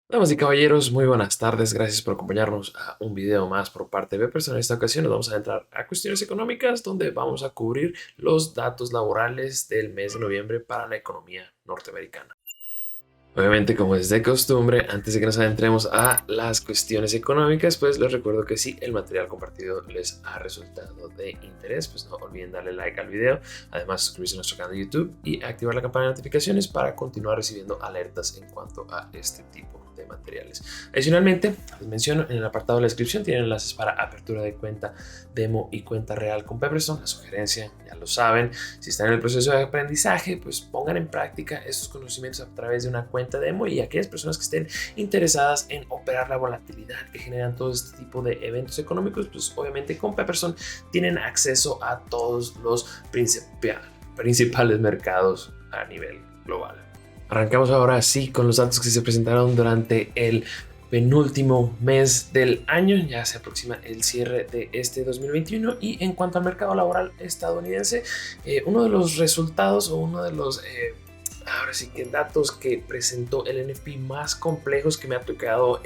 Damas y caballeros, muy buenas tardes. Gracias por acompañarnos a un video más por parte de Bepperson. En esta ocasión nos vamos a entrar a cuestiones económicas, donde vamos a cubrir los datos laborales del mes de noviembre para la economía norteamericana. Obviamente, como es de costumbre, antes de que nos adentremos a las cuestiones económicas, pues les recuerdo que si el material compartido les ha resultado de interés, pues no olviden darle like al video, además suscribirse a nuestro canal de YouTube y activar la campana de notificaciones para continuar recibiendo alertas en cuanto a este tipo de materiales. Adicionalmente, les menciono en el apartado de la descripción tienen enlaces para apertura de cuenta demo y cuenta real con Pepperstone. La sugerencia, ya lo saben, si están en el proceso de aprendizaje, pues pongan en práctica estos conocimientos a través de una cuenta demo, y aquellas personas que estén interesadas en operar la volatilidad que generan todo este tipo de eventos económicos, pues obviamente con Pepperstone tienen acceso a todos los principales mercados a nivel global. Arrancamos ahora sí con los datos que se presentaron durante el penúltimo mes del año. Ya se aproxima el cierre de este 2021, y en cuanto al mercado laboral estadounidense, uno de los resultados o uno de los ahora sí que datos que presentó el NFP más complejos que me ha tocado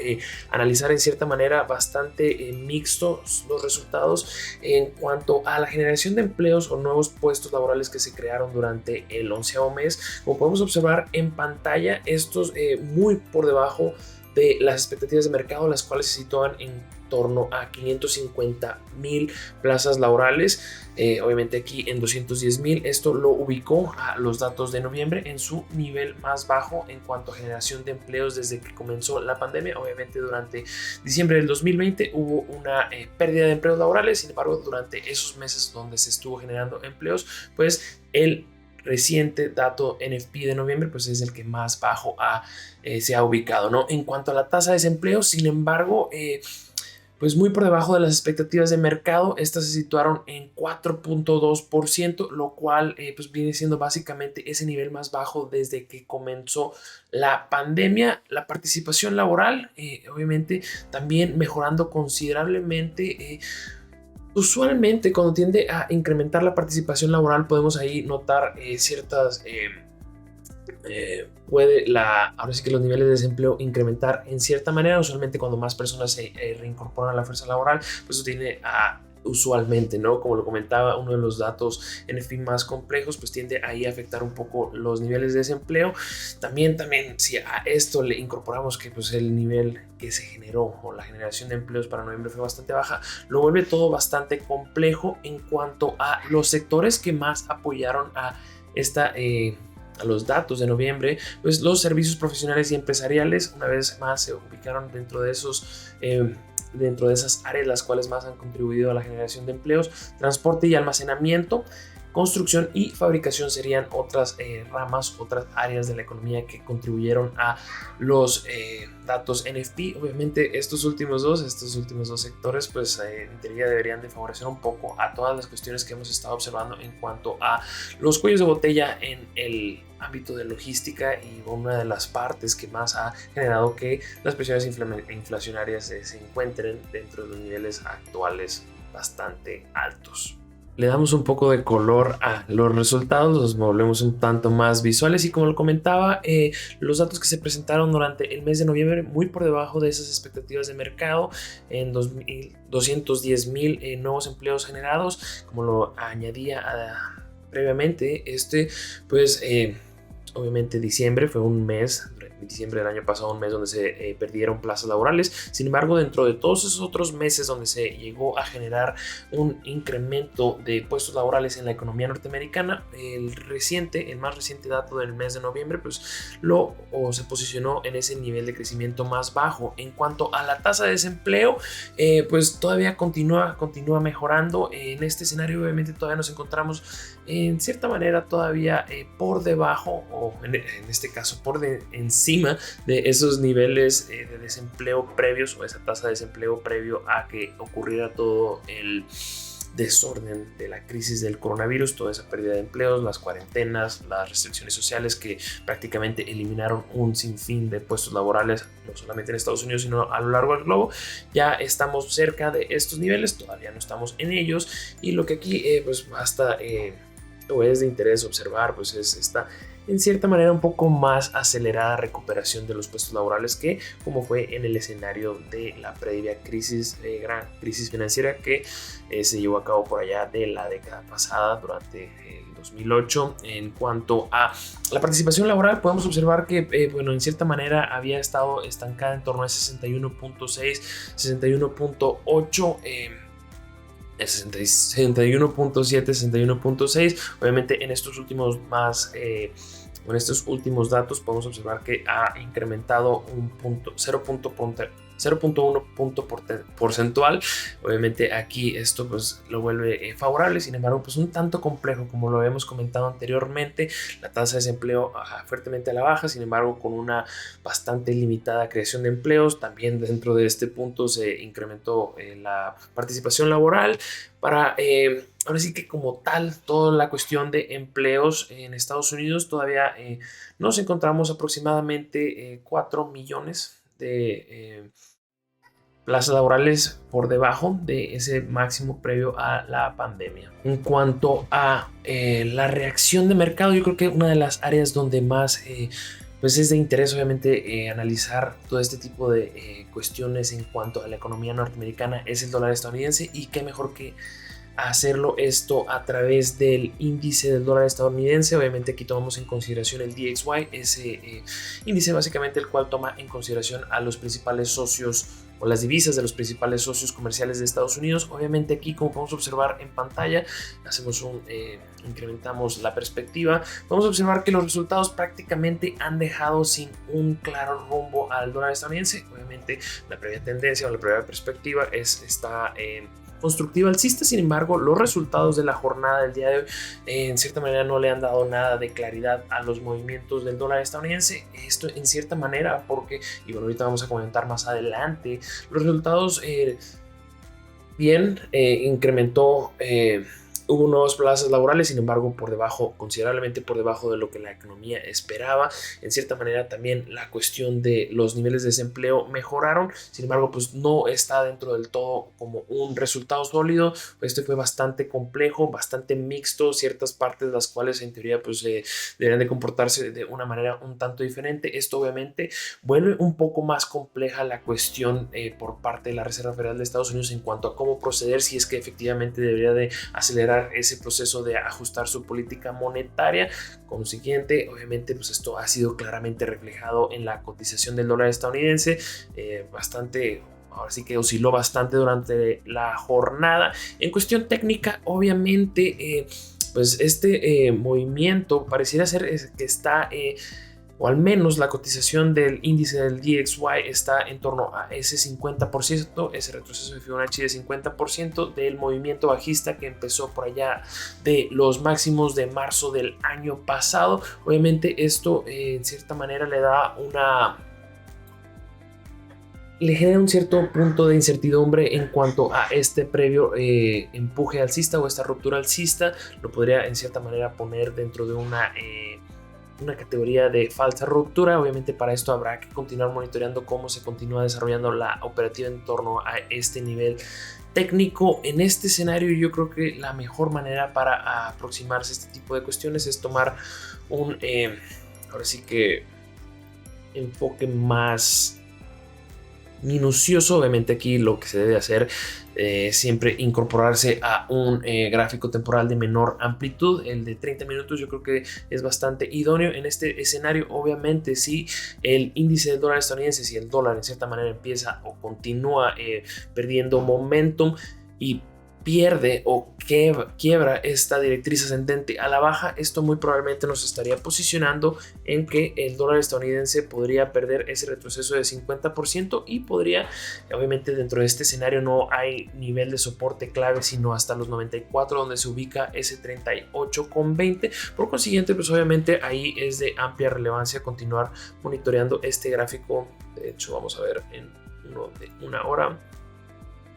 analizar, en cierta manera bastante mixtos los resultados en cuanto a la generación de empleos o nuevos puestos laborales que se crearon durante el 11º mes. Como podemos observar en pantalla, estos muy por debajo de las expectativas de mercado, las cuales se situaban en torno a 550,000 plazas laborales. Obviamente aquí en 210,000, esto lo ubicó a los datos de noviembre en su nivel más bajo en cuanto a generación de empleos desde que comenzó la pandemia. Obviamente durante diciembre del 2020 hubo una pérdida de empleos laborales. Sin embargo, durante esos meses donde se estuvo generando empleos, pues el reciente dato NFP de noviembre pues es el que más bajo se ha ubicado, ¿no? En cuanto a la tasa de desempleo, sin embargo, pues muy por debajo de las expectativas de mercado. Estas se situaron en 4.2%, lo cual pues viene siendo básicamente ese nivel más bajo desde que comenzó la pandemia. La participación laboral, obviamente, también mejorando considerablemente. Usualmente, cuando tiende a incrementar la participación laboral, podemos ahí notar ciertas ahora sí que los niveles de desempleo incrementar en cierta manera. Usualmente cuando más personas se reincorporan a la fuerza laboral, pues eso tiende a usualmente, ¿no? Como lo comentaba, uno de los datos en fin más complejos, pues tiende ahí a afectar un poco los niveles de desempleo. También si a esto le incorporamos que pues el nivel que se generó o la generación de empleos para noviembre fue bastante baja, lo vuelve todo bastante complejo en cuanto a los sectores que más apoyaron a a los datos de noviembre. Pues los servicios profesionales y empresariales una vez más se ubicaron dentro de esas áreas las cuales más han contribuido a la generación de empleos. Transporte y almacenamiento, construcción y fabricación serían otras ramas, otras áreas de la economía que contribuyeron a los datos NFP. Obviamente estos últimos dos sectores pues en teoría deberían de favorecer un poco a todas las cuestiones que hemos estado observando en cuanto a los cuellos de botella en el ámbito de logística, y una de las partes que más ha generado que las presiones inflacionarias se encuentren dentro de los niveles actuales bastante altos. Le damos un poco de color a los resultados, los volvemos un tanto más visuales, y como lo comentaba, los datos que se presentaron durante el mes de noviembre muy por debajo de esas expectativas de mercado. En 210,000 nuevos empleos generados, como lo añadía previamente. Pues obviamente diciembre fue un mes, diciembre del año pasado, un mes donde se perdieron plazas laborales. Sin embargo, dentro de todos esos otros meses donde se llegó a generar un incremento de puestos laborales en la economía norteamericana, el más reciente dato del mes de noviembre pues se posicionó en ese nivel de crecimiento más bajo. En cuanto a la tasa de desempleo, pues todavía continúa mejorando. En este escenario obviamente todavía nos encontramos en cierta manera todavía por debajo, o en este caso encima de esos niveles de desempleo previos, o esa tasa de desempleo previo a que ocurriera todo el desorden de la crisis del coronavirus, toda esa pérdida de empleos, las cuarentenas, las restricciones sociales que prácticamente eliminaron un sinfín de puestos laborales, no solamente en Estados Unidos, sino a lo largo del globo. Ya estamos cerca de estos niveles, todavía no estamos en ellos, y lo que aquí pues basta o es de interés observar pues es esta en cierta manera un poco más acelerada recuperación de los puestos laborales que como fue en el escenario de la previa crisis, gran crisis financiera que se llevó a cabo por allá de la década pasada durante el 2008. En cuanto a la participación laboral, podemos observar que bueno, en cierta manera había estado estancada en torno a 61.6, 61.8, 61.7, 61.6. Obviamente en estos últimos con estos últimos datos podemos observar que ha incrementado un punto 0.1 punto porcentual. Obviamente aquí esto pues lo vuelve favorable. Sin embargo, pues un tanto complejo, como lo habíamos comentado anteriormente, la tasa de desempleo fuertemente a la baja. Sin embargo, con una bastante limitada creación de empleos. También dentro de este punto se incrementó la participación laboral para ahora sí que como tal toda la cuestión de empleos en Estados Unidos. Todavía nos encontramos aproximadamente 4 millones de plazas laborales por debajo de ese máximo previo a la pandemia. En cuanto a la reacción de mercado, yo creo que una de las áreas donde más pues es de interés obviamente analizar todo este tipo de cuestiones en cuanto a la economía norteamericana es el dólar estadounidense, y qué mejor que hacerlo esto a través del índice del dólar estadounidense. Obviamente aquí tomamos en consideración el DXY, ese índice básicamente el cual toma en consideración a los principales socios o las divisas de los principales socios comerciales de Estados Unidos. Obviamente aquí, como podemos observar en pantalla, incrementamos la perspectiva, vamos a observar que los resultados prácticamente han dejado sin un claro rumbo al dólar estadounidense. Obviamente la previa tendencia o la previa perspectiva está constructiva alcista. Sin embargo, los resultados de la jornada del día de hoy en cierta manera no le han dado nada de claridad a los movimientos del dólar estadounidense. Esto en cierta manera porque, y bueno, ahorita vamos a comentar más adelante, los resultados incrementó, hubo nuevas plazas laborales, sin embargo considerablemente por debajo de lo que la economía esperaba. En cierta manera también la cuestión de los niveles de desempleo mejoraron, sin embargo pues no está dentro del todo como un resultado sólido. Este fue bastante complejo, bastante mixto, ciertas partes de las cuales en teoría pues deberían de comportarse de una manera un tanto diferente. Esto obviamente vuelve un poco más compleja la cuestión por parte de la Reserva Federal de Estados Unidos en cuanto a cómo proceder, si es que efectivamente debería de acelerar ese proceso de ajustar su política monetaria. Consiguiente, obviamente pues esto ha sido claramente reflejado en la cotización del dólar estadounidense, ahora sí que osciló bastante durante la jornada. En cuestión técnica, obviamente pues este movimiento pareciera ser que está o al menos la cotización del índice del DXY está en torno a ese 50%, ese retroceso de Fibonacci de 50% del movimiento bajista que empezó por allá de los máximos de marzo del año pasado. Obviamente esto en cierta manera le genera un cierto punto de incertidumbre en cuanto a este previo empuje alcista o esta ruptura alcista. Lo podría en cierta manera poner dentro de una categoría de falsa ruptura. Obviamente para esto habrá que continuar monitoreando cómo se continúa desarrollando la operativa en torno a este nivel técnico. En este escenario yo creo que la mejor manera para aproximarse a este tipo de cuestiones es tomar un ahora sí que enfoque más minucioso. Obviamente aquí lo que se debe hacer siempre incorporarse a un gráfico temporal de menor amplitud. El de 30 minutos yo creo que es bastante idóneo en este escenario. Obviamente si el índice del dólar estadounidense, si el dólar en cierta manera empieza o continúa perdiendo momentum y pierde o quiebra esta directriz ascendente a la baja, esto muy probablemente nos estaría posicionando en que el dólar estadounidense podría perder ese retroceso de 50% y podría, obviamente dentro de este escenario no hay nivel de soporte clave sino hasta los 94, donde se ubica ese 38,20. Por consiguiente pues obviamente ahí es de amplia relevancia continuar monitoreando este gráfico. De hecho vamos a ver en uno de una hora.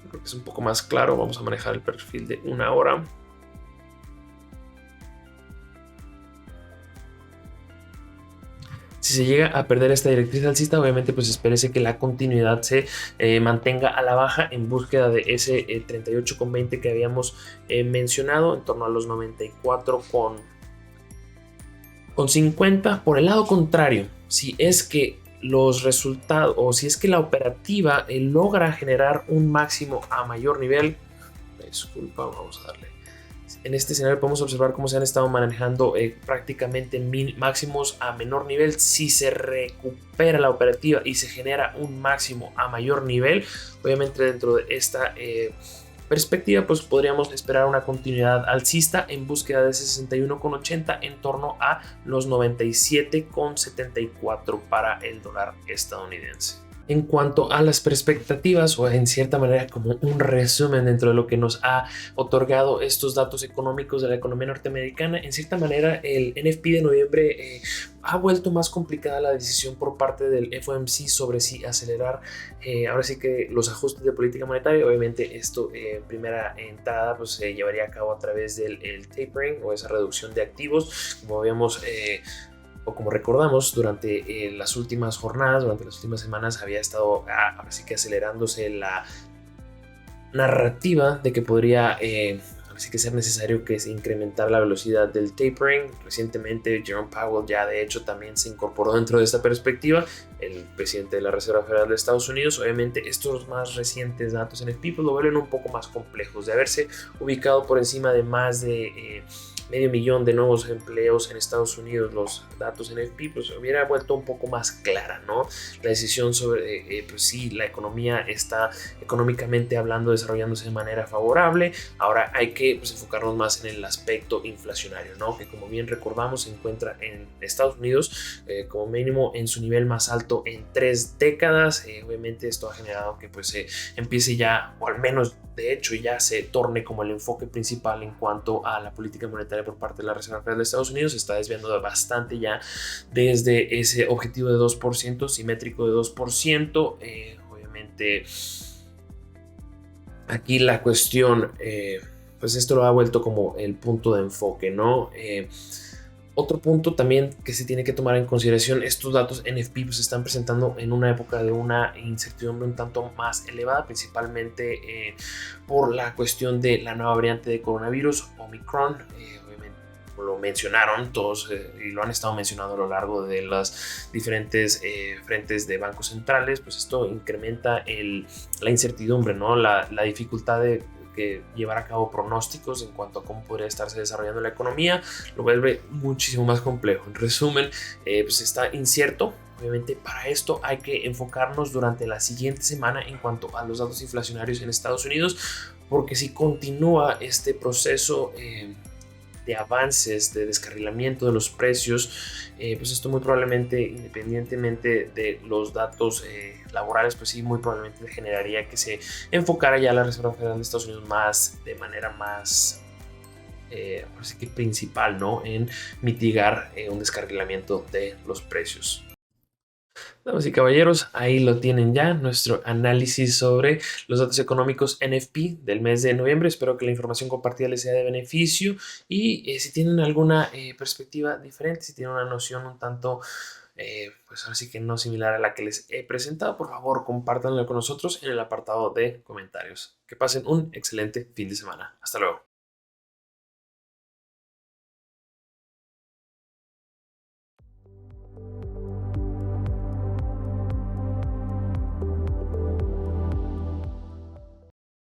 Creo que es un poco más claro. Vamos a manejar el perfil de una hora. Si se llega a perder esta directriz alcista, obviamente pues espérese que la continuidad se mantenga a la baja en búsqueda de ese 38,20 que habíamos mencionado, en torno a los 94 Con 50, por el lado contrario, si es que los resultados o si es que la operativa logra generar un máximo a mayor nivel, disculpa, vamos a darle. En este escenario podemos observar cómo se han estado manejando prácticamente máximos a menor nivel. Si se recupera la operativa y se genera un máximo a mayor nivel, obviamente dentro de esta perspectiva, pues podríamos esperar una continuidad alcista en búsqueda de 61,80 en torno a los 97,74 para el dólar estadounidense. En cuanto a las expectativas, o en cierta manera como un resumen dentro de lo que nos ha otorgado estos datos económicos de la economía norteamericana, en cierta manera el NFP de noviembre ha vuelto más complicada la decisión por parte del FOMC sobre si acelerar ahora sí que los ajustes de política monetaria. Obviamente esto en primera entrada pues se llevaría a cabo a través del tapering o esa reducción de activos, como habíamos o como recordamos, durante las últimas jornadas, durante las últimas semanas, había estado así que acelerándose la narrativa de que podría así que ser necesario que se incrementara la velocidad del tapering. Recientemente Jerome Powell ya de hecho también se incorporó dentro de esta perspectiva, el presidente de la Reserva Federal de Estados Unidos. Obviamente estos más recientes datos en el PIB lo vuelven un poco más complejos, de haberse ubicado por encima de más de medio millón de nuevos empleos en Estados Unidos. Los datos en NFP pues hubiera vuelto un poco más clara, ¿no? La decisión sobre pues sí, la economía está económicamente hablando desarrollándose de manera favorable. Ahora hay que pues enfocarnos más en el aspecto inflacionario, ¿no? Que como bien recordamos se encuentra en Estados Unidos como mínimo en su nivel más alto en 3 décadas. Obviamente esto ha generado que pues se empiece ya, o al menos de hecho ya se torne como el enfoque principal en cuanto a la política monetaria por parte de la Reserva Federal de Estados Unidos. Se está desviando bastante ya desde ese objetivo de 2%, simétrico de 2%. Obviamente aquí la cuestión, pues esto lo ha vuelto como el punto de enfoque, ¿no? Otro punto también que se tiene que tomar en consideración, estos datos NFP pues, se están presentando en una época de una incertidumbre un tanto más elevada, principalmente por la cuestión de la nueva variante de coronavirus, Omicron. Obviamente lo mencionaron todos y lo han estado mencionando a lo largo de las diferentes frentes de bancos centrales. Pues esto incrementa la incertidumbre, ¿no? La dificultad de que llevar a cabo pronósticos en cuanto a cómo podría estarse desarrollando la economía, lo vuelve muchísimo más complejo. En resumen, pues está incierto. Obviamente para esto hay que enfocarnos durante la siguiente semana en cuanto a los datos inflacionarios en Estados Unidos, porque si continúa este proceso de avances, de descarrilamiento de los precios, pues esto muy probablemente, independientemente de los datos laborales, pues sí, muy probablemente generaría que se enfocara ya la Reserva Federal de Estados Unidos más, de manera más así que principal, ¿no? En mitigar un descarrilamiento de los precios. Damas y caballeros, ahí lo tienen ya, nuestro análisis sobre los datos económicos NFP del mes de noviembre. Espero que la información compartida les sea de beneficio y si tienen alguna perspectiva diferente, si tienen una noción un tanto, pues ahora sí que no similar a la que les he presentado, por favor compártanlo con nosotros en el apartado de comentarios. Que pasen un excelente fin de semana. Hasta luego.